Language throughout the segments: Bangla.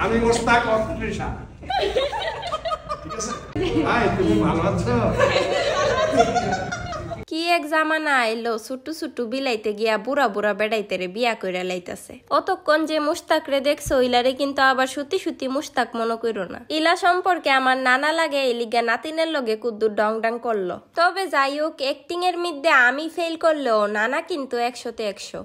আমি মোস্তাক অতৃষা। ঠিক আছে ভাই, তুমি ভালো আছো? কি এক জামানা আইলো, ছুটু ছুটু বিলাইতে গিয়া বুড়া বুড়া বেড়াইতে রে বিয়া কইরা লাইতাছে। অতক্ষণ যে মুস্তাক রে দেখছো ইলারে কিন্তু আবার সত্যি সত্যি মুস্তাক মনে কইরো না। ইলা সম্পর্কে আমার নানা লাগে এই লিগা নাতিনের লগে কুদ্দুর ডং ডাং করলো। তবে যাই হোক, অ্যাক্টিং এর মধ্যে আমি ফেল করলেও নানা কিন্তু 100তে 100।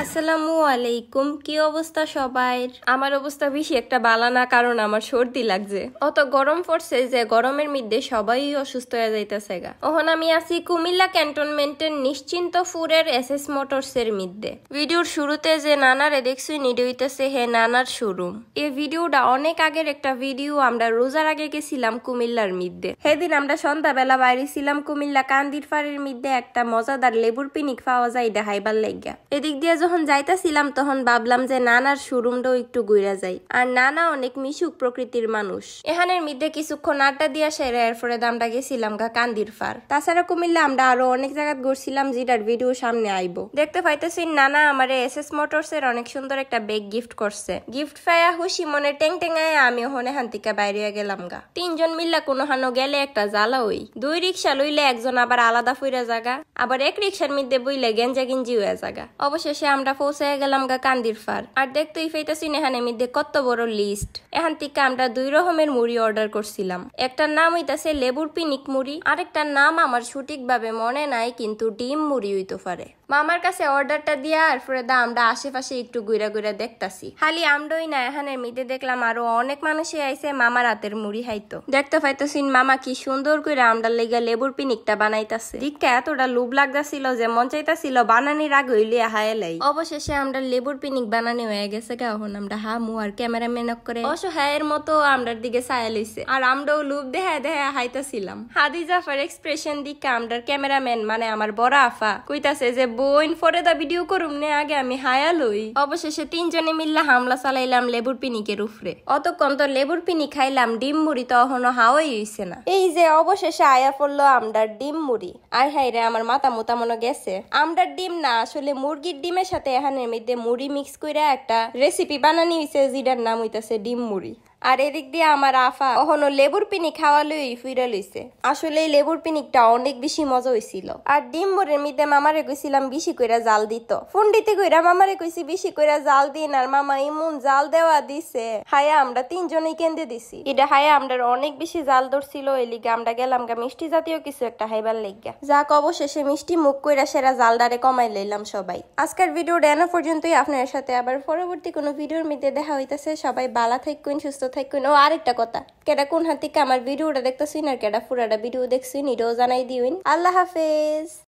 আসসালামু আলাইকুম, কি অবস্থা সবাইর? আমার অবস্থা বেশি একটা বালা না, কারণ আমার সর্দি লাগছে। অত গরম পড়ছে যে গরমের মধ্যে সবাই অসুস্থ হয়ে যাইতেছে গা। ওহন আমি আছি কুমিল্লা ক্যান্টনমেন্টের নিশ্চিন্তপুরের এসএস মোটরস এর মধ্যে। ভিডিওর শুরুতে যে নানারে দেখছি নিডি হইতেছে হে নানার শোরুম। এই ভিডিওটা অনেক আগের একটা ভিডিও। আমরা রোজার আগে গেছিলাম কুমিল্লার মধ্যে। সেদিন আমরা সন্ধ্যাবেলা বাইরে ছিলাম কুমিল্লা কান্দির ফাড়ির মধ্যে একটা মজাদার লেবুর পিনিক পাওয়া যায় দেখাইবার লাগিয়া। এদিক দিয়ে যখন যাইতাছিলাম তখন ভাবলাম যে নানার শোরুমটাও একটু ঘুরা যাই। আর নানা অনেক মিশুক প্রকৃতির মানুষ। এখানের মধ্যে কিছুক্ষণ আড্ডা দিয়া সেরে এরপরে আমরা গেছিলাম গা কান্দির ফার। তাছাড়া কুমিল্লা আমরা আরো অনেক জায়গা ঘুরছিলাম যেটার ভিডিও সামনে আইবো। দেখতে পাইতেছি নানা আমারে এসএস মোটরস এর অনেক সুন্দর একটা ব্যাগ গিফট করছে। গিফট পাইয়া খুশি মনে টেং টেঙ্গায় আমি ওখানে হান্তিকা বাইরে গেলাম গা। তিনজন মিল্লা কোনো হানো গেলে একটা জ্বালা হই। 2 রিক্সা লইলে একজন আবার আলাদা ফুইরা জায়গা, আবার এক রিক্সার মধ্যে বইলে গেঞ্জা গিঞ্জি হয়ে জায়গা। অবশেষে আমরা পৌঁছে গেলাম গা কান্দির ফার। আর দেখতেই পাইতেছি এখানের মধ্যে কত বড় লিস্ট। এখান থেকে আমরা 2 রকমের মুড়ি অর্ডার করছিলাম। একটার নাম হইতাছে লেবুর পিনিক মুড়ি, আরেকটার নাম আমার সঠিকভাবে মনে নাই, কিন্তু ডিম মুড়ি হইতে পারে। মামার কাছে অর্ডারটা দিয়া আর পরে আমরা আশেপাশে একটু ঘুরা ঘুরা দেখতাছি। খালি আমরাই না, এখানের মধ্যে দেখলাম আরো অনেক মানুষই আইছে মামার হাতের মুড়ি খাইতো। দেখতে পাইতেছি মামা কি সুন্দর করে আমরার লেগা লেবুর পিনিকটা বানাইতাছে। দিকটা এতটা লোভ লাগতাছিল যে মন চাইতাছিল বানানির আগে হইলে হায়ালাই। অবশেষে আমরা লেবুর পিনিক বানানি হয়ে গেছে গা। এখন আমরা হামু আর ক্যামেরাম্যান করে অসহায়ের মতো আমরার দিকে ছায়া লইছে। আর আমরাও লোভ দেখা দেখা হাইতাছিলাম। হাদিজাফার এক্সপ্রেশন দিকে আমরার ক্যামেরাম্যান মানে আমার বড় আফা কইতাছে যে বোন পরে দা ভিডিও করুম নে, আগে আমি হায়া লই। অবশেষে 3 জনে মিল্লা হামলা চালাইলাম লেবুর পিনিকের উপরে। অতক্ষণ তো লেবুর পিনি খাইলাম, ডিম মুড়ি তো এখনো হাওয়াই হইছে না। এই যে অবশেষে আয়া পড়লো আমরার ডিম মুড়ি। আর হাই রে, আমার মাথা মোতা মনে গেছে। আমরার ডিম না, আসলে মুরগির ডিমের সাথে এখানের মধ্যে মুড়ি মিক্স করে একটা রেসিপি বানানি হইছে যেটার নাম হইতাছে ডিম মুড়ি। আর এদিক দিয়ে আমার আফা ওহনো লেবুর পিনিক খাওয়া লই ফিরে লইছে। আসলে এই লেবুর পিনিকটা অনেক বেশি মজা হইছিল। আর ডিম মুড়ির মধ্যে মামারে কইছিলাম বেশি কইরা জাল দিত। ফোন দিতে কইরা মামারে কইছি বেশি কইরা জাল দিন, আর মামা ইমন জাল দেওয়া দিছে। হায়া আমরা 3 জনেই কেন্দে দিছি। এটা হায়া আমরা অনেক বেশি জাল ধরছিল। এই লিগে আমরা গেলাম গা মিষ্টি জাতীয় কিছু একটা খাইবার লাগিয়া। যাক, অবশেষে মিষ্টি মুখ কইরা সেরা জালডারে কমাই লইলাম সবাই। আজকের ভিডিওটা এনা পর্যন্তই। আপনার সাথে আবার পরবর্তী কোনো ভিডিওর মধ্যে দেখা হইতাছে। সবাই ভালো থাকুন, সুস্থ থাকুন। ও আরেকটা কথা, কেডা কোন হাত থেকে আমার ভিডিওটা দেখতেছিন আর কেডা পুরাটা ভিডিও দেখছিন এটাও জানাই দিবেন। আল্লাহ হাফেজ।